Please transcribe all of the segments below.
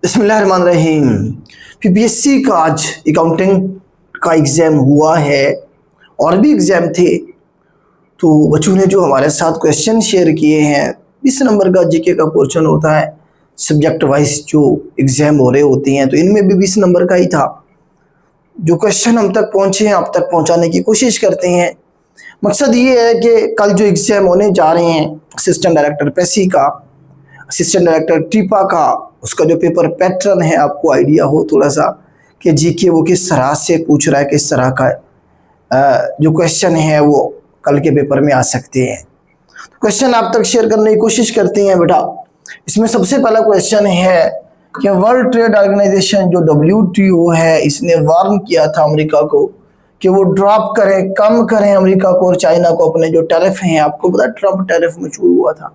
बिस्मिल्लाहिर्रहमानिर्रहीम। पीपीएससी का आज अकाउंटिंग का एग्ज़ाम हुआ है और भी एग्ज़ाम थे, तो बच्चों ने जो हमारे साथ क्वेश्चन शेयर किए हैं 20 नंबर का जीके का पोर्शन होता है। सब्जेक्ट वाइज जो एग्ज़ाम हो रहे होते हैं तो इनमें भी 20 नंबर का ही था। जो क्वेश्चन हम तक पहुँचे हैं आप तक पहुँचाने की कोशिश करते हैं। मकसद ये है कि कल जो एग्ज़ाम होने जा रहे हैं असिस्टेंट डायरेक्टर पैसी का, असिस्टेंट डायरेक्टर टीपा का, उसका जो पेपर पैटर्न है आपको आइडिया हो थोड़ा सा कि जीके वो किस तरह से पूछ रहा है, किस तरह का जो क्वेश्चन है वो कल के पेपर में आ सकते हैं। तो क्वेश्चन आप तक शेयर करने की कोशिश करते हैं बेटा। इसमें सबसे पहला क्वेश्चन है कि वर्ल्ड ट्रेड ऑर्गेनाइजेशन जो WTO है, इसने वार्न किया था अमेरिका को कि वो ड्रॉप करें, कम करें अमेरिका को और चाइना को अपने जो टैरिफ हैं। आपको पता है ट्रम्प टैरिफ मशहूर हुआ था।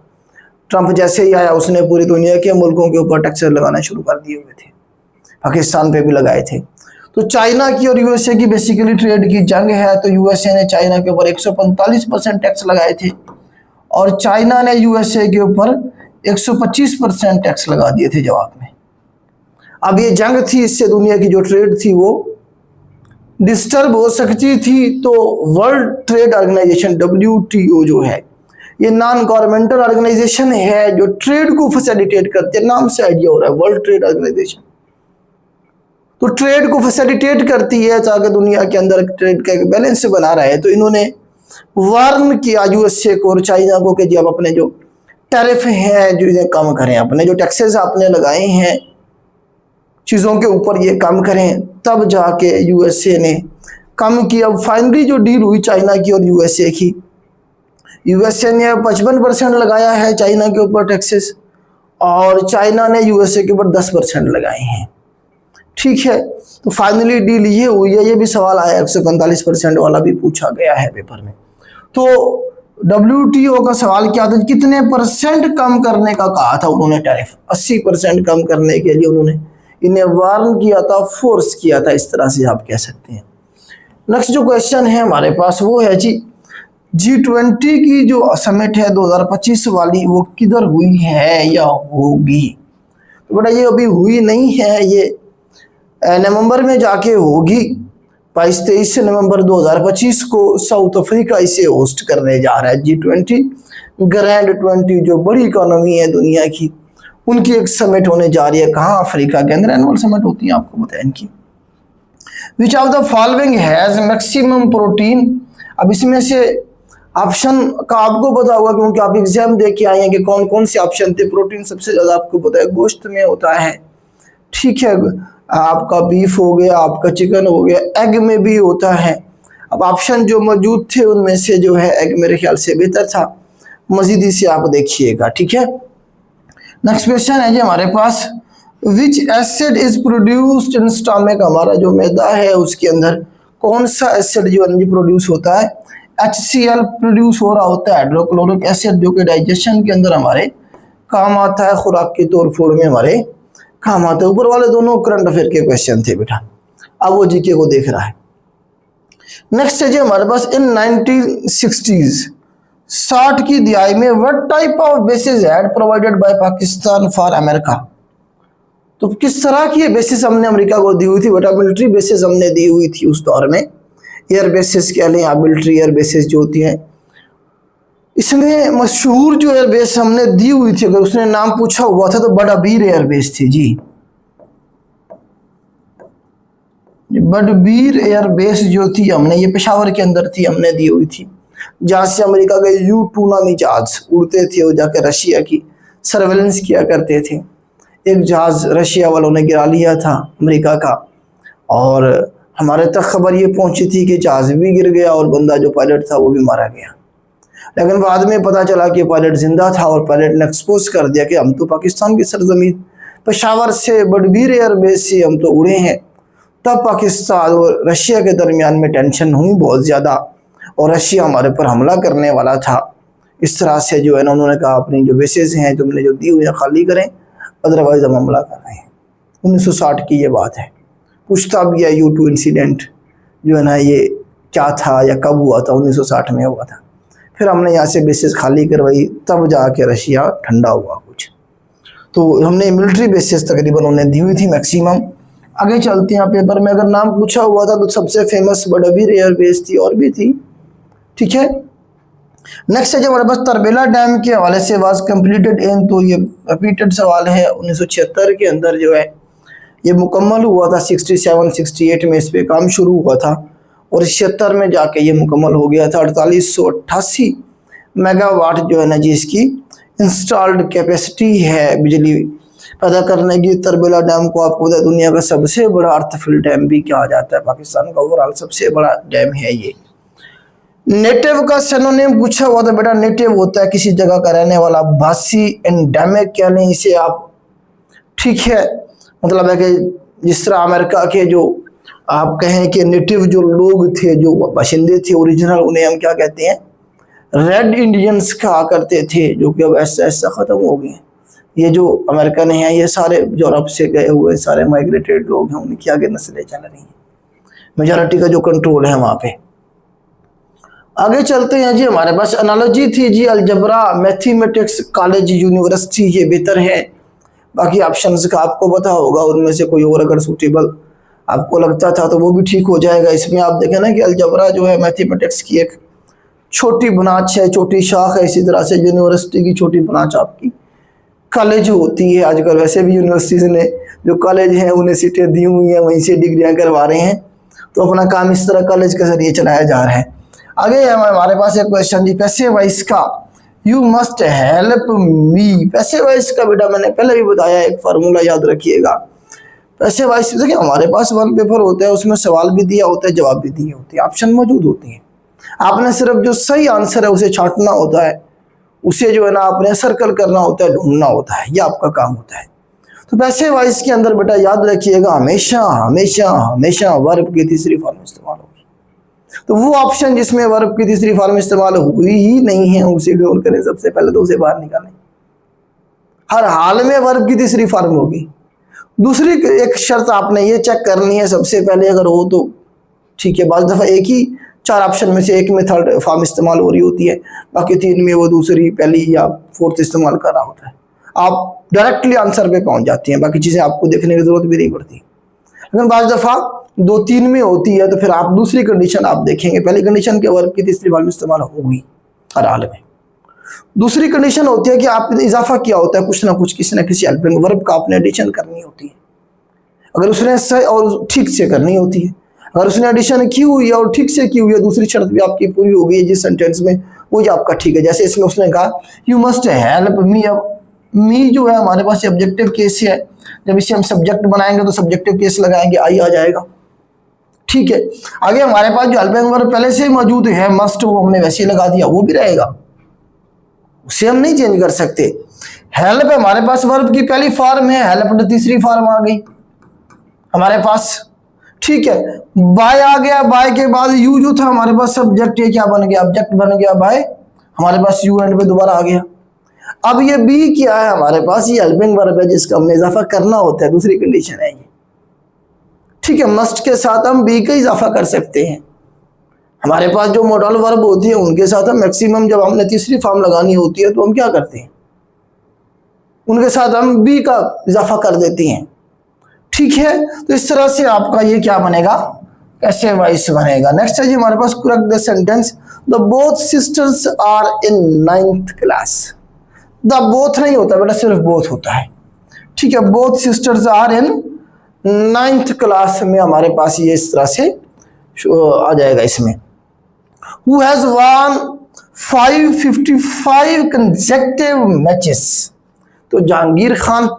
ट्रम्प जैसे ही आया उसने पूरी दुनिया के मुल्कों के ऊपर टैक्स लगाना शुरू कर दिए हुए थे, पाकिस्तान पे भी लगाए थे। तो चाइना की और यूएसए की बेसिकली ट्रेड की जंग है। तो यूएसए ने चाइना के ऊपर 145% टैक्स लगाए थे और चाइना ने यूएसए के ऊपर 125% टैक्स लगा दिए थे जवाब में। अब ये जंग थी, इससे दुनिया की जो ट्रेड थी वो डिस्टर्ब हो सकती थी। तो वर्ल्ड ट्रेड ऑर्गेनाइजेशन WTO जो है ये नॉन गवर्नमेंटल ऑर्गेनाइजेशन है जो ट्रेड को फैसिलिटेट करते हैं। नाम से आइडिया हो रहा है वर्ल्ड ट्रेड ऑर्गेनाइजेशन। तो ट्रेड को फैसिलिटेट करती है ताकि दुनिया के अंदर ट्रेड का एक बैलेंस बना रहे। तो इन्होंने वार्न किया यूएसए को और चाइना को कि जब अपने जो टैरिफ हैं जो इन्हें कम करें, अपने जो टैक्सेस आपने लगाए हैं चीज़ों के ऊपर ये कम करें। तब जाके यूएसए ने कम किया। अब फाइनली जो डील हुई चाइना की और यूएसए की, यूएसए ने 55% लगाया है चाइना के ऊपर टैक्सेस और चाइना ने यूएसए के ऊपर 10% लगाए हैं। ठीक है, तो फाइनली डील ये हुई है। ये भी सवाल आया 145% वाला भी पूछा गया है पेपर में। तो WTO का सवाल क्या था, कितने परसेंट कम करने का कहा था उन्होंने टैरिफ। 80% कम करने के लिए उन्होंने इन्हें वार्न किया था, फोर्स किया था, इस तरह से आप कह सकते हैं। नेक्स्ट जो क्वेश्चन है हमारे पास वो है जी G20 की जो समिट है 2025 वाली वो किधर हुई है या होगी। तो बेटा ये अभी हुई नहीं है, ये नवंबर में जाके होगी। 22-23 नवंबर 2025 को साउथ अफ्रीका इसे होस्ट करने जा रहा है। G20 ग्रैंड 20 जो बड़ी इकोनॉमी है दुनिया की, उनकी एक समिट होने जा रही है। कहाँ? अफ्रीका के अंदर एनुअल समिट होती है, आपको बताया इनकी। Which of the following has maximum protein. अब इसमें से ऑप्शन का आपको पता होगा क्योंकि आप एग्जाम दे के आए हैं कि कौन कौन से ऑप्शन थे। प्रोटीन सबसे ज्यादा आपको पता है गोश्त में होता है, ठीक है, आपका बीफ हो गया, आपका चिकन हो गया, एग में भी होता है। अब ऑप्शन जो मौजूद थे उनमें से जो है एग मेरे ख्याल से बेहतर था। मजीद इसे आप देखिएगा, ठीक है। नेक्स्ट क्वेश्चन है जी हमारे पास, which acid is produced in stomach. हमारा जो मैदा है उसके अंदर कौन सा एसिड जो है प्रोड्यूस होता है। HCl प्रोड्यूस हो रहा होता है, हाइड्रोक्लोरिक एसिड, जो कि डाइजेशन के अंदर हमारे काम आता है, खुराक के तौर फोड़ में हमारे काम आता है। ऊपर वाले दोनों करंट अफेयर के क्वेश्चन थे बेटा, अब वो जीके को देख रहा है। नेक्स्ट है जी हमारे पास, इन 1960s 60 की दिहाई में what type of basis had provided by Pakistan for America. तो किस तरह की बेसिस हमने अमेरिका को दी हुई थी बेटा। मिलिट्री बेसिस हमने दी हुई थी उस दौर में, एयर बेसिस कह लें, मिलिट्री एयर बेसिस जो होती है। इसमें मशहूर जो एयर बेस हमने दी हुई थी, अगर उसने नाम पूछा हुआ था तो बड़बीर एयर बेस थी जी। बड़बीर एयर बेस जो थी हमने, ये पेशावर के अंदर थी, हमने दी हुई थी। जहां से अमेरिका के U-2 नामी जहाज उड़ते थे और जाकर रशिया की सर्वेलेंस किया करते थे। एक जहाज रशिया वालों ने गिरा लिया था अमेरिका का और हमारे तक खबर ये पहुंची थी कि जहाज भी गिर गया और बंदा जो पायलट था वो भी मारा गया। लेकिन बाद में पता चला कि पायलट जिंदा था और पायलट ने एक्सपोज कर दिया कि हम तो पाकिस्तान की सरजमीन पेशावर से बड़बीर एयर बेस से हम तो उड़े हैं। तब पाकिस्तान और रशिया के दरमियान में टेंशन हुई बहुत ज़्यादा और रशिया हमारे पर हमला करने वाला था। इस तरह से जो है ना उन्होंने कहा अपनी जो बेसेस हैं तुमने जो दी हुई है खाली करें, अदरवाइज हम हमला कर रहे हैं। 1960 की ये बात है। पूछता भी है U-2 इंसिडेंट जो है ना ये क्या था या कब हुआ था। 1960 में हुआ था। फिर हमने यहाँ से बेसिस खाली करवाई, तब जाके रशिया ठंडा हुआ कुछ। तो हमने मिलिट्री बेसिस तकरीबन उन्हें दी हुई थी मैक्सिमम। आगे चलते हैं, पेपर में अगर नाम पूछा हुआ था तो सबसे फेमस बड़बीर एयरबेस थी, और भी थी। ठीक है, नेक्स्ट है जो हमारे पास तरबेला डैम के हवाले से वाज कंप्लीटेड इन, तो ये रिपीटेड सवाल है। 1976 के अंदर जो है ये मुकम्मल हुआ था, 67-68 में इस पे काम शुरू हुआ था और 76 में जाके ये मुकम्मल हो गया था। 4888 मेगावाट जो है ना जी इसकी इंस्टॉल्ड कैपेसिटी है बिजली पैदा करने की। तरबेला डैम को आपको पता है दुनिया का सबसे बड़ा अर्थफिल डैम भी कहा जाता है, पाकिस्तान का ओवरऑल सबसे बड़ा डैम है ये। नेटिव का सिनोनिम पूछा हुआ था बेटा, नेटिव होता है किसी जगह का रहने वाला, भासी एंडेमिक कह लें इसे आप। ठीक है, मतलब है कि जिस तरह अमेरिका के जो आप कहें कि नेटिव जो लोग थे, जो बाशिंदे थे ओरिजिनल, उन्हें हम क्या कहते हैं, रेड इंडियंस कहा करते थे, जो कि अब ऐसा ऐसा ख़त्म हो गए। ये जो अमेरिकन हैं ये सारे यूरोप से गए हुए सारे माइग्रेटेड लोग हैं, उनकी आगे नस्लें चल रही हैं, मेजॉरिटी का जो कंट्रोल है वहाँ पे। आगे चलते हैं जी, हमारे पास एनालॉजी थी जी, अलजबरा मैथमेटिक्स कॉलेज यूनिवर्सिटी, ये बेहतर है। बाकी ऑप्शंस का आपको पता होगा, उनमें से कोई और अगर सूटेबल आपको लगता था तो वो भी ठीक हो जाएगा। इसमें आप देखें ना कि अलजबरा जो है मैथमेटिक्स की एक छोटी ब्रांच है, छोटी शाख है। इसी तरह से यूनिवर्सिटी की छोटी ब्रांच आपकी कॉलेज होती है। आजकल वैसे भी यूनिवर्सिटीज़ ने जो कॉलेज हैं उन्हें सीटें दी हुई हैं, वहीं से डिग्रियां करवा रहे हैं, तो अपना काम इस तरह कॉलेज के जरिए चलाया जा रहा है। आगे हमारे पास एक क्वेश्चन जी, पैसे वाइज का यू मस्ट हेल्प मी। पैसे वाइज का बेटा मैंने पहले भी बताया, एक फार्मूला याद रखिएगा। पैसे वाइज देखिए हमारे पास वन पेपर होता है, उसमें सवाल भी दिया होता है, जवाब भी दिए होते हैं, ऑप्शन मौजूद होते हैं। आपने सिर्फ जो सही आंसर है उसे छांटना होता है, उसे जो है ना आपने सर्कल करना होता है, ढूंढना होता है, ये आपका काम होता है। तो पैसे वाइज के अंदर बेटा याद रखिएगा हमेशा हमेशा हमेशा वर्ब की तीसरी फॉर्म इस्तेमाल होगी। तो वो ऑप्शन जिसमें वर्ब की तीसरी फॉर्म इस्तेमाल हुई ही नहीं है उसे इग्नोर करें, सबसे पहले तो उसे बाहर निकालें। हर हाल में वर्ब की तीसरी फॉर्म होगी। दूसरी एक शर्त आपने ये चेक करनी है सबसे पहले, अगर हो तो ठीक है, बाज़ दफ़ा एक ही 4 ऑप्शन में से एक में थर्ड फॉर्म इस्तेमाल हो रही होती है, बाकी 3 में वो दूसरी पहली या फोर्थ इस्तेमाल कर रहा होता है। आप डायरेक्टली आंसर पे पहुंच जाती हैं, बाकी चीज़ें आपको देखने की ज़रूरत भी नहीं पड़ती। लेकिन बाज़ दफ़ा 2-3 में होती है तो फिर आप दूसरी कंडीशन आप देखेंगे, पहली कंडीशन के वर्ब की तीसरी फॉर्म इस्तेमाल होगी हर हाल में। दूसरी कंडीशन होती है कि आपने इजाफा किया होता है कुछ ना कुछ, किसी ना किसी हेल्पिंग वर्ब का आपने एडिशन करनी होती है, अगर उसने सही और ठीक से करनी होती है। अगर उसने एडिशन की हुई है और ठीक से की हुई है, दूसरी शर्त भी आपकी पूरी हो गई है जिस सेंटेंस में, वो जो आपका ठीक है। जैसे इसमें उसने कहा यू मस्ट हेल्प मी, अब मी जो है हमारे पास ऑब्जेक्टिव केस है, जब इसे हम सब्जेक्ट बनाएंगे तो सब्जेक्टिव केस लगाएंगे, आई आ जाएगा। ठीक है, आगे हमारे पास जो हेल्पिंग वर्ब पहले से ही मौजूद है मस्ट, वो हमने वैसे ही लगा दिया, वो भी रहेगा, उसे हम नहीं चेंज कर सकते। हेल्प हमारे पास वर्ब की पहली फॉर्म है, हेल्प तीसरी फॉर्म आ गई हमारे पास। ठीक है, बाय आ गया, बाय के बाद यू जो था हमारे पास सब्जेक्ट, ये क्या बन गया, ऑब्जेक्ट बन गया बाय, हमारे पास यू एंड पे दोबारा आ गया। अब ये बी क्या है हमारे पास, ये हेल्पिंग वर्ब है जिसका हमने इजाफा करना होता है, दूसरी कंडीशन है ये। ठीक है, मस्ट के साथ हम बी का इजाफा कर सकते हैं। हमारे पास जो मॉडल वर्ब होती है उनके साथ हम मैक्सिमम जब हमने तीसरी फॉर्म लगानी होती है तो हम क्या करते हैं, उनके साथ हम बी का इजाफा कर देते हैं। ठीक है, तो इस तरह से आपका ये क्या बनेगा, कैसे वाइस बनेगा। नेक्स्ट है जी हमारे पास correct the sentence, the both sisters are in 9th class. The both नहीं होता बेटा, सिर्फ बोथ होता है। ठीक है, both sisters are in 9th class में हमारे पास ये इस तरह से आ जाएगा इसमें। Who has won 555 consecutive matches, तो जहांगीर खान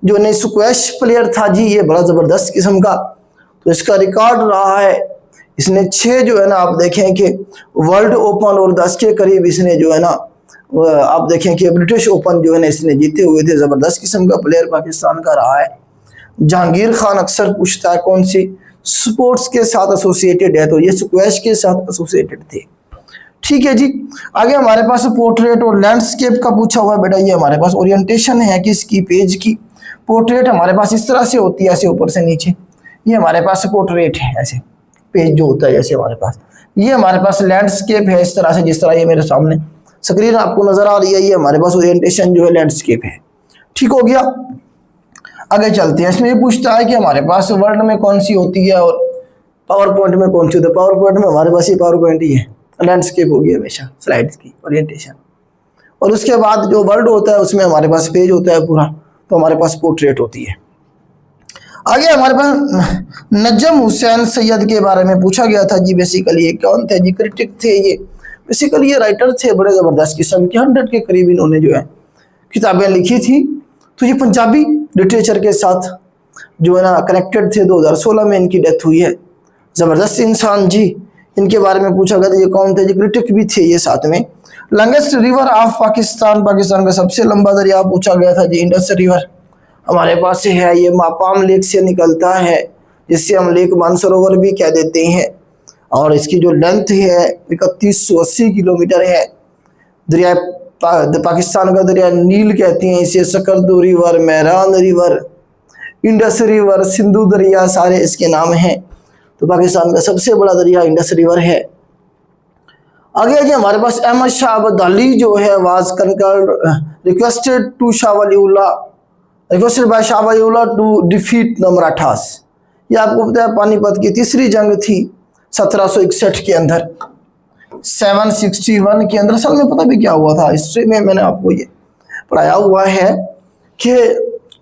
जो ने स्क्वैश प्लेयर था जी, ये बड़ा ज़बरदस्त किस्म का, तो इसका रिकॉर्ड रहा है, इसने 6 जो है ना आप देखें कि वर्ल्ड ओपन और 10 के करीब इसने जो है ना आप देखें कि ब्रिटिश ओपन जो है ना इसने जीते हुए थे। ज़बरदस्त किस्म का प्लेयर पाकिस्तान का रहा है। जहांगीर खान अक्सर पूछता है कौन सी स्पोर्ट्स के साथ एसोसिएटेड है, तो ये स्क्वैश के साथ एसोसिएटेड थे। ठीक है जी, आगे हमारे पास पोर्ट्रेट और लैंडस्केप का पूछा हुआ बेटा, ये हमारे पास ओरिएंटेशन है किसकी, पेज की। पोर्ट्रेट हमारे पास इस तरह से होती है, ऐसे ऊपर से नीचे, ये हमारे पास पोर्ट्रेट है, ऐसे पेज जो होता है जैसे हमारे पास। ये हमारे पास लैंडस्केप है इस तरह से, जिस तरह ये मेरे सामने स्क्रीन आपको नजर आ रही है, ये हमारे पास ओरिएंटेशन जो है लैंडस्केप है। ठीक हो गया। आगे चलते हैं। इसमें ये पूछता है कि हमारे पास वर्ड में कौन सी होती है और पावर पॉइंट में कौन सी होती है। पावर पॉइंट में हमारे पास ये पावर पॉइंट ही है, लैंडस्केप होगी हमेशा, स्लाइड्स की ओरिएंटेशन। और उसके बाद जो वर्ड होता है उसमें हमारे पास पेज होता है पूरा, तो हमारे पास पोर्ट्रेट होती है। आगे हमारे पास नजम हुसैन सैयद के बारे में पूछा गया था जी। बेसिकली ये कौन थे जी? क्रिटिक थे ये। बेसिकली ये राइटर थे बड़े ज़बरदस्त किस्म के, 100 के करीब इन्होंने जो है किताबें लिखी थी। तो ये पंजाबी लिटरेचर के साथ जो है ना कनेक्टेड थे। 2016 में इनकी डेथ हुई है। ज़बरदस्त इंसान जी। इनके बारे में पूछा गया था ये कौन थे जी? क्रिटिक भी थे ये साथ में। Longest river of Pakistan, Pakistan का सबसे लंबा दरिया पूछा गया था जी, इंडस रिवर हमारे पास से है। ये मापाम लेक से निकलता है, जिससे हम लेक मानसरोवर भी कह देते हैं। और इसकी जो लेंथ है 3180 किलोमीटर है। दरिया पाकिस्तान का दरिया नील कहते हैं इसे। Skardu river, Mehran river, Indus river, Sindhu दरिया, सारे इसके नाम हैं। तो पाकिस्तान का सबसे बड़ा दरिया इंडस रिवर है। आगे जी हमारे पास अहमद शाह अब्दाली जो है was conquered requested to Shah Waliullah, requested by Shah Waliullah to defeat the Marathas. ये आपको पता है पानीपत की तीसरी जंग थी 1761 के अंदर, 761 के अंदर। असल में पता भी क्या हुआ था हिस्ट्री में, मैंने आपको ये पढ़ाया हुआ है कि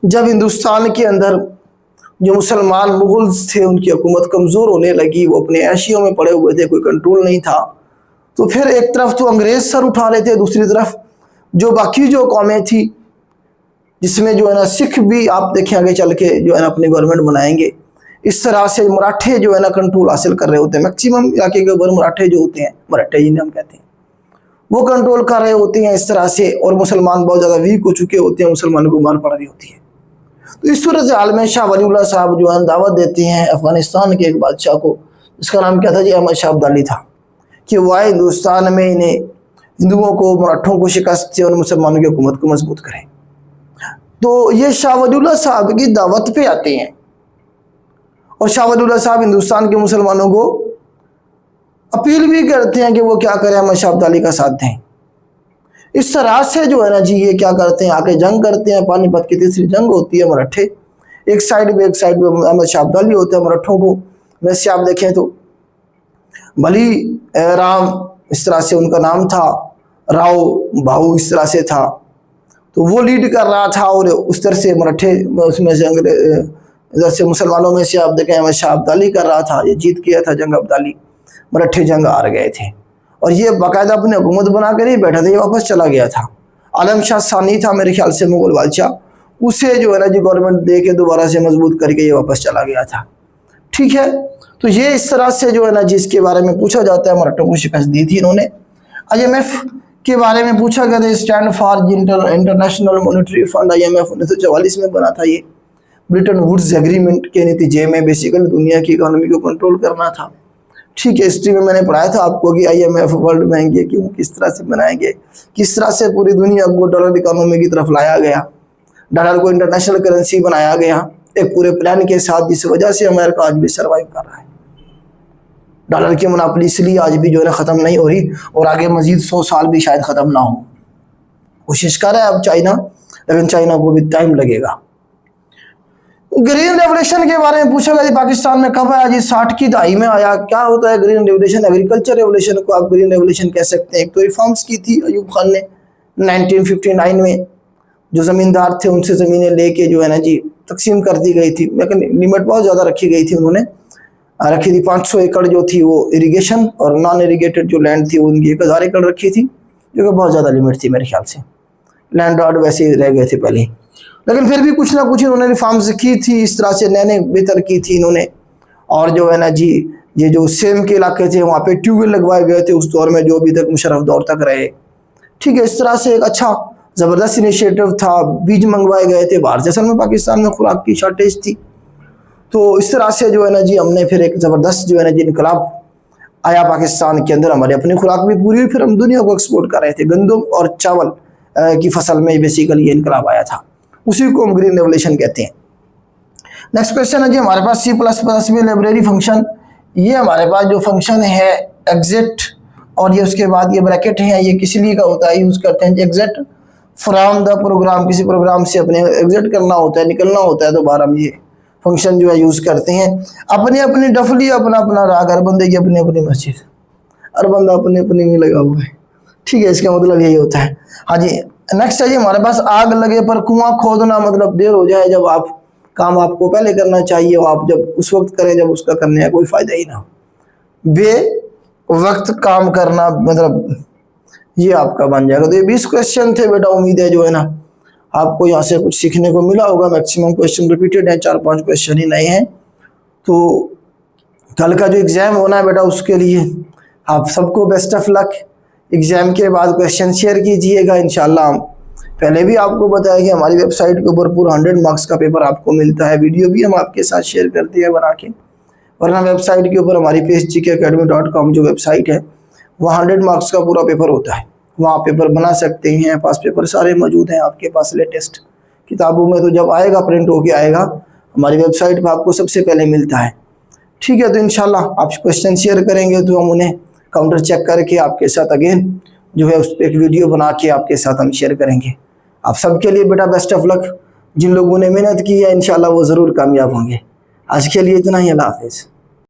जब हिंदुस्तान के अंदर जो मुसलमान मुगल्स थे उनकी हुकूमत कमज़ोर होने लगी, वो अपने ऐशियों में पड़े हुए थे, कोई कंट्रोल नहीं था। तो फिर एक तरफ तो अंग्रेज़ सर उठा रहे थे, दूसरी तरफ जो बाकी जो कौमें थी, जिसमें जो है ना सिख भी आप देखें आगे चल के जो है ना अपनी गवर्नमेंट बनाएंगे। इस तरह से मराठे जो है ना कंट्रोल हासिल कर रहे होते हैं। मैक्सिमम इलाके के ऊपर मराठे जो होते हैं, मराठे जिन्हें हम कहते हैं, वो कंट्रोल कर रहे होते हैं इस तरह से। और मुसलमान बहुत ज़्यादा वीक हो चुके होते हैं, मुसलमानों को मार पड़ रही होती है। तो इस सूरत हाल में शाह वलीउल्लाह साहब जो है दावत देते हैं अफगानिस्तान के एक बादशाह को, जिसका नाम क्या था जी? अहमद शाह अब्दाली था, कि वह हिंदुस्तान में इन्हें हिंदुओं को, मराठों को शिकस्त दें और मुसलमानों की हुकूमत को मजबूत करें। तो ये शाह वलीउल्लाह साहब की दावत पे आते हैं और शाह वलीउल्लाह साहब हिंदुस्तान के मुसलमानों को अपील भी करते हैं कि वो क्या करें, अहमद शाह अब्दाली का साथ दें। इस तरह से जो है ना जी ये क्या करते हैं, आके जंग करते हैं। पानीपत की तीसरी जंग होती है। मराठे एक साइड में अहमद शाह अब्दाली होते हैं। मराठों को वैसे आप देखें तो भली राम इस तरह से उनका नाम था, राव भाऊ इस तरह से था। तो वो लीड कर रहा था और उस तरह से मराठे उसमें से इधर से मुसलमानों में से आप देखें अहमद शाह अब्दाली कर रहा था। ये जीत गया था जंग अब्दाली, मराठे जंग हार गए थे। और ये बाकायदा अपनी हुकूमत बना कर ही बैठा था, ये वापस चला गया था। आलम शाह सानी था मेरे ख्याल से मुगल बादशाह, उसे जो है ना जी गवर्नमेंट दे के दोबारा से मजबूत करके ये वापस चला गया था। ठीक है, तो ये इस तरह से जो है ना जिसके बारे में पूछा जाता है, मराठों को शिकस्त दी थी इन्होंने। IMF के बारे में पूछा गया था, stand for international monetary fund. IMF 1944 में बना था। ये ब्रिटेन वुड्स एग्रीमेंट के नतीजे में बेसिकली दुनिया की इकोनॉमी को कंट्रोल करना था। ठीक है, हिस्ट्री में मैंने पढ़ाया था आपको कि IMF वर्ल्ड बैंक ये क्यों किस तरह से बनाए गए, किस तरह से पूरी दुनिया को डॉलर इकोनॉमी की तरफ लाया गया, डॉलर को इंटरनेशनल करेंसी बनाया गया एक पूरे प्लान के साथ, जिस वजह से अमेरिका आज भी सर्वाइव कर रहा है। डॉलर की मुनाफली इसलिए आज भी जो है ख़त्म नहीं हो रही और आगे मजीद 100 साल भी शायद ख़त्म ना हो। कोशिश कर रहा है अब चाइना, लेकिन चाइना को भी टाइम लगेगा। ग्रीन रेवोल्यूशन के बारे में पूछा गया पाकिस्तान में कब आया जी? 60 की दहाई में आया। क्या होता है ग्रीन रेवोल्यूशन? एग्रीकल्चर रेवोल्यूशन को आप ग्रीन रेवोल्यूशन कह सकते हैं। एक तो रिफॉर्म्स की थी अयूब खान ने 1959 में, जो ज़मींदार थे उनसे ज़मीनें लेके जो है ना जी तकसीम कर दी गई थी, लेकिन लिमिट बहुत ज़्यादा रखी गई थी। उन्होंने रखी थी 500 एकड़ जो थी वो इरिगेशन, और नॉन इरिगेटेड जो लैंड थी वो उनकी 1000 एकड़ रखी थी, जो कि बहुत ज़्यादा लिमिट थी मेरे ख्याल से। लैंड लॉर्ड वैसे ही रह गए थे पहले, लेकिन फिर भी कुछ ना कुछ इन्होंने रिफॉर्म्स की थी, इस तरह से नैने बेहतर की थी इन्होंने। और जो है ना जी ये जो सेम के इलाके थे वहाँ पे ट्यूबवेल लगवाए गए थे उस दौर में, जो अभी तक मुशर्रफ दौर तक रहे। ठीक है, इस तरह से एक अच्छा ज़बरदस्त इनिशिएटिव था। बीज मंगवाए गए थे बाहर से, असल में पाकिस्तान में खुराक की शॉर्टेज थी। तो इस तरह से जो है ना जी हमने फिर एक ज़बरदस्त जो है ना जी इनकलाब आया पाकिस्तान के अंदर। हमारी अपनी खुराक भी पूरी हुई, फिर हम दुनिया को एक्सपोर्ट कर रहे थे। गंदम और चावल की फसल में बेसिकली ये इनकलाब आया था, उसी को हम ग्रीन रेवोल्यूशन कहते हैं। नेक्स्ट क्वेश्चन है जी हमारे पास C++ में लाइब्रेरी फंक्शन। ये हमारे पास जो फंक्शन है एग्जिट और ये उसके बाद ये ब्रैकेट है, ये किस लिए का होता है, यूज़ करते हैं एग्जिट फ्रॉम द प्रोग्राम, किसी प्रोग्राम से अपने एग्जिट करना होता है, निकलना होता है, तो बार हम ये फंक्शन जो है यूज करते हैं। अपनी अपनी डफली, अपना अपना राग, हर बंदे की अपनी अपनी मस्जिद, हर बंदा अपने अपने में लगा हुआ है। ठीक है, इसका मतलब यही होता है। हाँ जी, नेक्स्ट है जी हमारे पास, आग लगे पर कुआं खोदना, मतलब देर हो जाए, जब आप काम आपको पहले करना चाहिए, आप जब उस वक्त करें जब उसका करने का कोई फायदा ही ना हो। बे वक्त काम करना, मतलब ये आपका बन जाएगा। तो ये 20 क्वेश्चन थे बेटा, उम्मीद है जो है ना आपको यहाँ से कुछ सीखने को मिला होगा। मैक्सिमम क्वेश्चन रिपीटेड हैं, 4-5 क्वेश्चन ही नए हैं। तो कल का जो एग्जाम होना है बेटा, उसके लिए आप सबको बेस्ट ऑफ लक। एग्जाम के बाद क्वेश्चन शेयर कीजिएगा इंशाल्लाह। पहले भी आपको बताया कि हमारी वेबसाइट के ऊपर पूरा 100 मार्क्स का पेपर आपको मिलता है, वीडियो भी हम आपके साथ शेयर करते हैं बना के। वरना वेबसाइट के ऊपर हमारी PSGKacademy.com जो वेबसाइट है, वहाँ 100 मार्क्स का पूरा पेपर होता है, वहाँ पेपर बना सकते हैं। पास पेपर सारे मौजूद हैं आपके पास, लेटेस्ट किताबों में तो जब आएगा प्रिंट होके आएगा, हमारी वेबसाइट पर आपको सबसे पहले मिलता है। ठीक है, तो इंशाल्लाह आप क्वेश्चन शेयर करेंगे तो हम उन्हें काउंटर चेक करके आपके साथ अगेन जो है उस पर एक वीडियो बना के आपके साथ हम शेयर करेंगे। आप सबके लिए बेटा बेस्ट ऑफ लक। जिन लोगों ने मेहनत की है इंशाल्लाह वो ज़रूर कामयाब होंगे। आज के लिए इतना ही, अल्लाह हाफिज़।